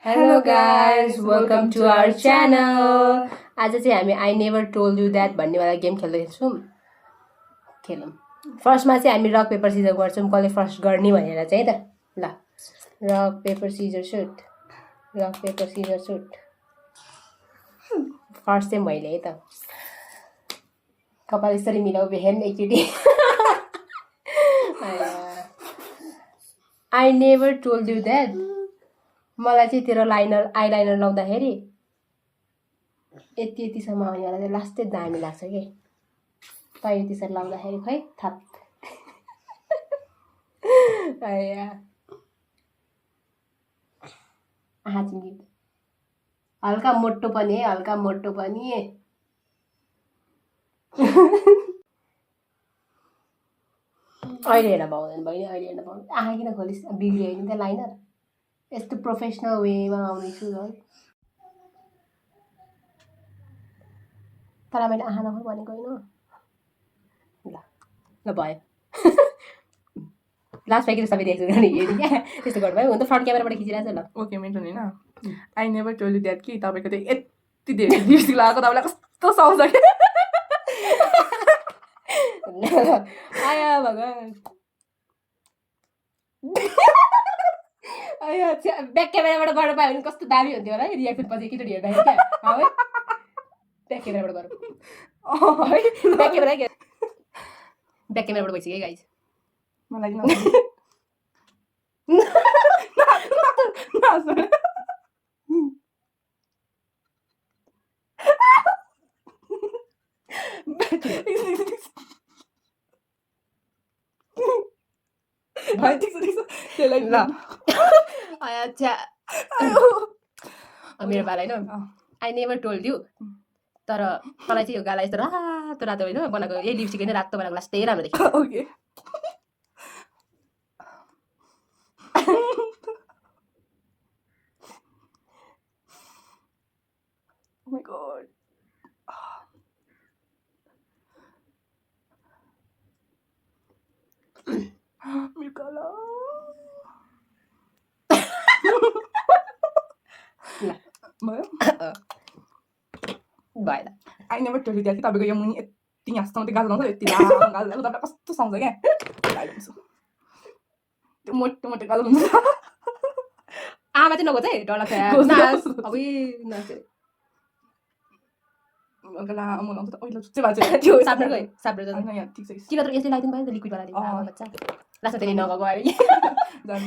Hello guys, welcome to our channel. आज चाहिँ हामी I never told you that भन्नेवाला गेम खेल्दैछौँ। खेलौँ। फर्स्टमा चाहिँ हामी रक पेपर सिजर गर्छौँ, कसले फर्स्ट गर्ने भनेर चाहिँ त। ल rock paper scissor shoot, rock paper scissor shoot. First चाहिँ मैले है त। कपाल यसरी मिलाउ बेहेन एकचोटि। I never told you that. मलाई चाहिँ तेरो आइलाइनर लाउँदाखेरि यति यतिसम्म आउनेवाला चाहिँ लास्टै दामी लाग्छ कि तैँले त्यसरी लाउँदाखेरि खै थप आहा चिङ्गी हल्का मोटो पनि है, हल्का मोटो पनि अहिले हेर्न पाउँदैन बहिनी, अहिले हेर्न पाउँदैन। आहा किन खोलिस्, बिग्रियो नि त लाइनर। यस्तो प्रोफेसनल वेमा आउँदैछु है। तर मैले आहा नखोल भनेको होइन। ल भयो। लास्ट प्याकेज सबै देख्छु नि हेरि क्या त्यस्तो गर्नु भयो। हुन त फ्रन्ट क्यामेराबाट खिचिरहेको छ। ल ओके मेन्टन होइन I never told you that कि तपाईँको चाहिँ यति धेरै लिपस्टिक लगाएको तपाईँलाई कस्तो सुहाउँछ कि आया भगवान्। ब्याक क्यामेराबाट गर्नु पायो भने कस्तो दामी हुन्थ्यो होला है। रियाक्सन पछि एकैचोटि हेर्दाखेरि क्या है। ब्याक क्यामेराबाट गरौँ है। ब्याक क्यामेराबाट भइसक्यो है गाइज। मलाई मेरो पाला होइन। आई नेभर टोल्ड यु तर मलाई चाहिँ यो गाला यस्तो रातो रातो होइन बनाएको, यही लिपस्टिक होइन रातो बनाएको लास्टै राम्रो देखियो। Okay Oh my god. मेरो गाला भएन। I never told you that कि तपाईँको यो मुनि यति यहाँसम्म त्यो गाल लाउँछ यति लामो गाल तपाईँलाई कस्तो सुहाउँछ क्या त्यो मोटो मोटो गाल हुन्छ। आमा चाहिँ नगो चाहिँ डर लाग्छ। लामो लाउँछ ओइलो चाहिँ भएको छ त्यो साप्नर गयो साप्नर जान्छ। होइन यहाँ ठिक छ किन तर यसले लगाइदिनु भयो नि त लिक्विडवाला दिनु आमा बच्चा। लास्टमा त्यसले नगएको अरे जान्छ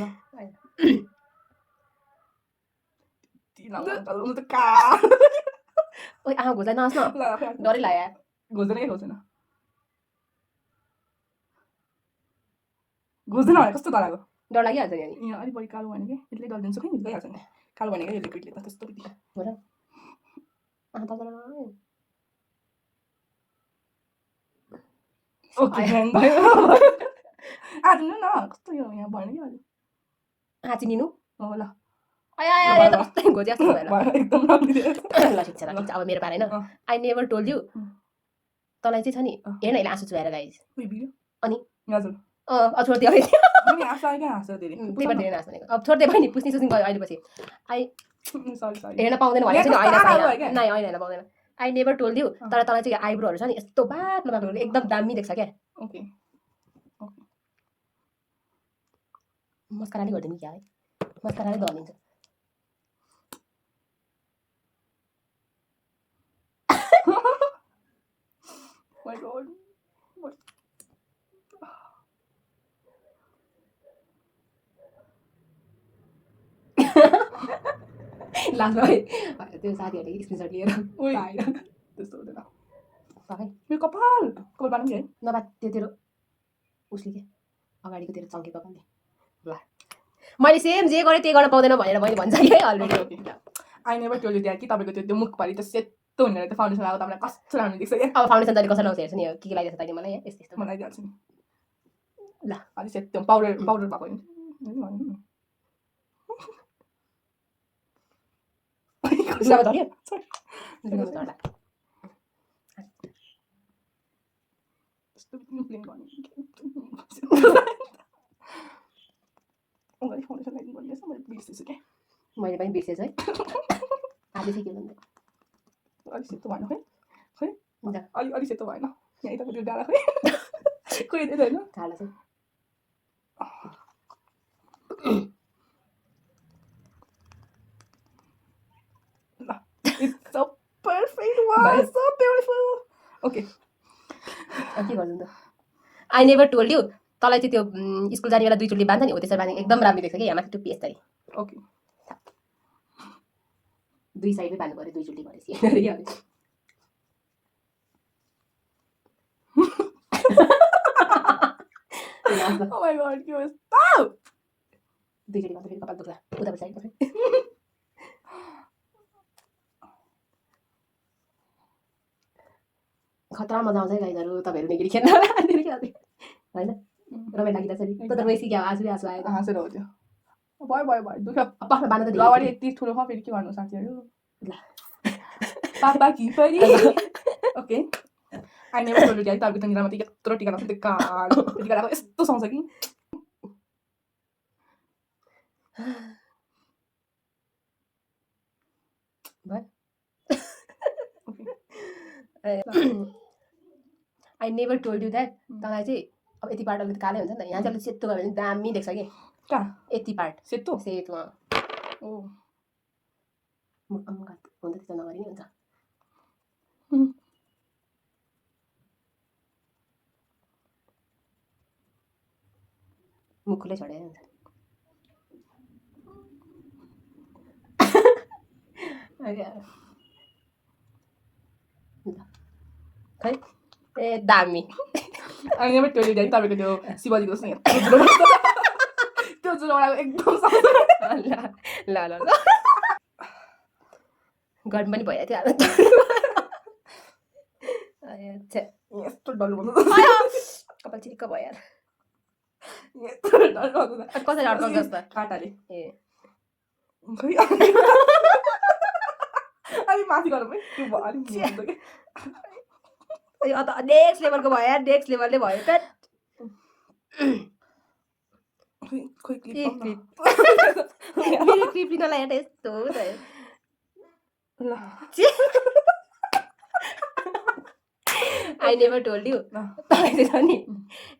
ओइ आमा घोच्दा नहाँस् न डरै लाग्यो। घोच्दैन कि घोच्दैन घोच्दैन भने कस्तो डर लाग्यो। डर लागिहाल्छ नि अनि। यहाँ अलिक बढी कालो भने कि यसले डर दिन्छ खै गइहाल्छ नि कालो भनेको यो लिक्विडले त त्यस्तो बित्ति हो र ओके आज न कस्तो यो यहाँ भएन कि अहिले चिनिनु हो ल आया कस्तै घोचे जस्तो भएर एकदम ल ठिक छ अब मेरो पाला होइन। आई नेभर टोल्ड यु तँलाई चाहिँ छ नि हेर्न अहिले आँसु चुहाएर गाइज अनि हजुर छोड्दै अब छोड्दै भयो नि पुस्ने सुस्ने गयो अहिले पछि। आई हेर्न पाउँदैन भनेको चाहिँ होइन हेर्न पाउँदैन। आई नेभर टोल्ड यु तर तँलाई चाहिँ आइब्रोहरू छ नि यस्तो बाक्लो बाक्लो एकदम दामी देख्छ क्या। ओके मस्काराले गरिदिनु क्या है, मस्काराले गरिदिन्छ। My God. What? लास्टमा त्यो साथीहरूले स्क्रिनसट लिएर त्यस्तो हुँदैन मेरो कपाल कपाल पार्नु नि है नभए त्यो तेरो उसले के अगाडिको तेरो चङ्के कपालले ल मैले सेम जे गरेँ त्यही गर्न पाउँदैन भनेर मैले भन्छ कि already. I never told you that कि तपाईँको त्यो मुखभरि त्यो सेतो हुनेर त्यो फाउन्डेसन लगाएको तपाईँलाई कस्तो राम्रो देख्छ क्या। अब फाउन्डेसन तैँले कसरी लाउँछ हेर्छु नि के लगाइदिएछ तैँले मलाई यस्तो यस्तो मलाई दिइहाल्छु नि ल अलिक सेतो पाउडर पाउडर भएको नि फाउन्डेसन लगाइदिनु पर्ने रहेछ मैले बिर्सेछु क्या मैले पनि बिर्सेछु है आधी चाहिँ के भन्दै अलिक सेतो भएन खै खै हुन्छ अलिक सेतो भएन यहाँ यताको त्यो डाँडा खै खोइ त्यही होइन खाला चाहिँ It's so perfect. Wow, so beautiful. Okay. के गर्नु त आई नेभर टोल्ड यु तँलाई चाहिँ त्यो स्कुल जाने बेला 2 चुली बाँध्छ नि हो त्यसरी बाँधेको एकदम राम्रो देख्छ कि यहाँ माथि टुप्पी यसरी Okay. 2 साइडमै बाँध्नु पऱ्यो 2 चुली भनेपछि Oh my god, you was stop. 2 चुली बाँध्दा फेरि कपाल दुख्ला उताबाट साइड खतरा मजा आउँछ है गाइजहरू तपाईँहरू नेगेरी खेल्न होइन रमाइलो लागिरहेछ नि त रोइसी क्या आँसु आयो हाँसेर हो त्यो भयो दुःख पक्का बाँध्न त अगाडि यति ठुलो छ फेरि के गर्नु साथीहरू ल पापा कि पनि okay I never told you dad तपाईँको त निरामा त यत्रो टिका लाग्छ त्यो कान त्यो टिका लगाएको यस्तो सुहाउँछ कि I never told you that तँलाई चाहिँ अब यति पार्ट अलिकति कालै हुन्छ नि त यहाँ चाहिँ अलिक सेतो गयो भने दामी देख्छ कि कहाँ यति पार्ट सेतो सेतो ओ हुन्छ त्यस्तो नगरी नि हुन्छ मुख खुल्लै छोडेर हुन्छ खै ए दामी I never told you dad तपाईँको त्यो शिवजीको जस्तो यत्रो ठुलो त्यो जुलोडाको एकदम ल गर्मी पनि भइरहेको थियो यस्तो डल्लो कपाल चिरिक्क भयो यार यत्रो डल्लो कसरी अड्काउँछ जस्तो काँटाले ए खै अलिक माथि गरौँ है त्यो भयो अलिक यो त नेक्स्ट लेभलको भयो यार नेक्स्ट लेभलले भयो त खोइ मेरो क्लिप लिनलाई यहाँ यस्तो हो त ल आई नेभर टोल्ड यु तपाईँ चाहिँ छ नि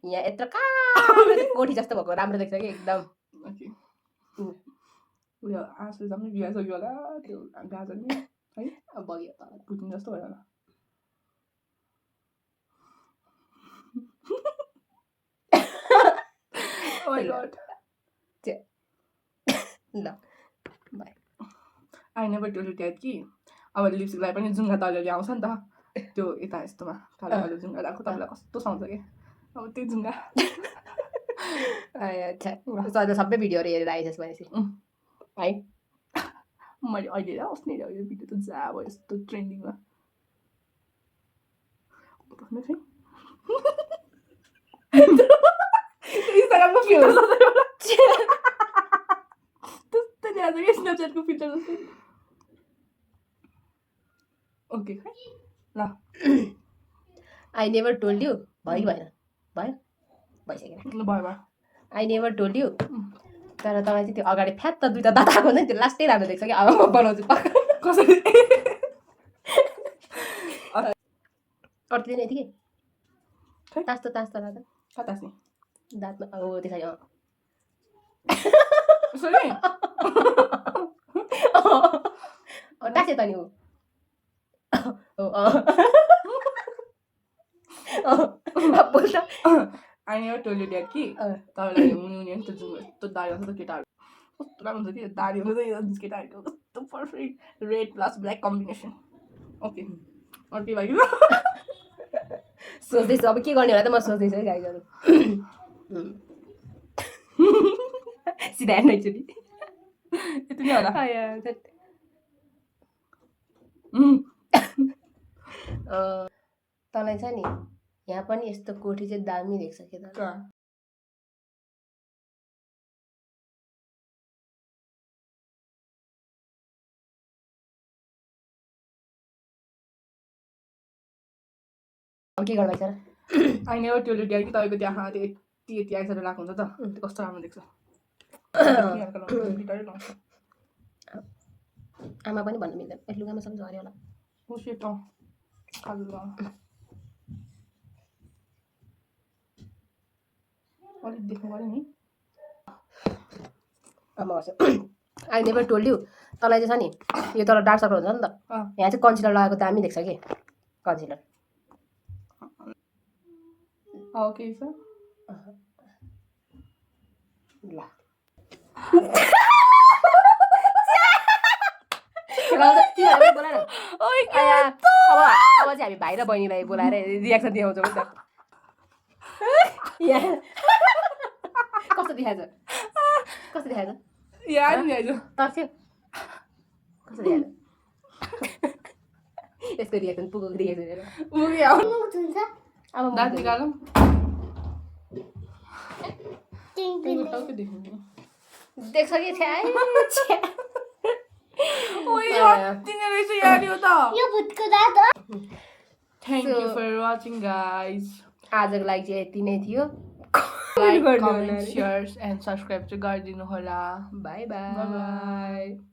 यहाँ यत्रो कालो कोठी जस्तो भएको राम्रो देख्छ कि एकदम उयो आँसु जम्मै बिहाइसक्यो होला त्यो गाजर नि है अब बग्यो त पुटिन जस्तो भयो होला Oh my god. ल by I never told you dad कि अब लिपस्टिकलाई पनि जुङ्गा त अलिअलि आउँछ नि त त्यो यता यस्तोमा कालो कालो जुङ्गा लगाएको तपाईँलाई कस्तो सुहाउँछ कि अब त्यो जुङ्गा अच्छा सबै भिडियोहरू हेरेर आइसस् भनेपछि है मैले अहिले अस्ति यो भिडियो त जा भयो यस्तो ट्रेन्डिङमा इन्स्टाग्रामको फिल्टर त्यस्तै ल्याएको कि स्न्यापच्याटको फिल्टर जस्तो ओके ल आई नेभर टोल्ड यु भयो भएन भयो भइसक्यो भयो आई नेभर टोल्ड यु तर तपाईँ चाहिँ त्यो अगाडि फ्यात्त दुईवटा दादा आएको हुन्छ नि त्यो लास्टै राम्रो देख्छ कि अब म बनाउँछु पक्का कसरी अड्किँदैन यतिकै तास्तो दादा कता नि दाँतमा अब त्यसरी सरी टाँसे त नि बोल्छ I never told you dad कि तपाईँलाई हुने हुने नि त्यो जुन यस्तो दारी आउँछ त केटाहरू कस्तो राम्रो हुन्छ कि दारी हुन्छ त केटाहरूको कस्तो perfect red plus black combination okay अर्कै भयो सोच्दैछु अब के गर्ने होला त म सोच्दैछु है गाइजहरू सिधा हेर्नु एकचोटि यति नै होला तँलाई छ नि यहाँ पनि यस्तो कोठी चाहिँ दामी देख्छ के त अब के गर्नु sir I never told you dad कि तपाईँको त्यहाँ त्यो यति आइसकेर लगाएको हुन्छ त त्यो कस्तो राम्रो देख्छ आमा पनि भन्नु मिल्दैन ए लुगामा सब झऱ्यो होला Shit, खाल्ला अलिक देख्नु पऱ्यो नि आमा आई नेभर टोल्ड यु तँलाई चाहिँ छ नि यो तल डार्क सर्कल हुन्छ नि त यहाँ चाहिँ कन्सिलर लगाएको दामी देख्छ कि कन्सिलर ओके सर ल अब चाहिँ हामी भाइ र बहिनीलाई बोलाएर रियाक्सन देखाउँछौँ नि त कस्तो देखाएछ कस्तो देखाएछ याद नि आइज तर्स्यो कस्तो देखाएछ यसको रियाक्सन पुगोको रियाक्सन हेर मुगी आउ अब दाँत निकालौँ टाउकै देख्नु देख्छ कि छ्या Thank you for watching, guys. आजको लागि चाहिँ यति नै थियो Like, comment, share, and subscribe to Gardino Hola. Bye bye. Bye bye.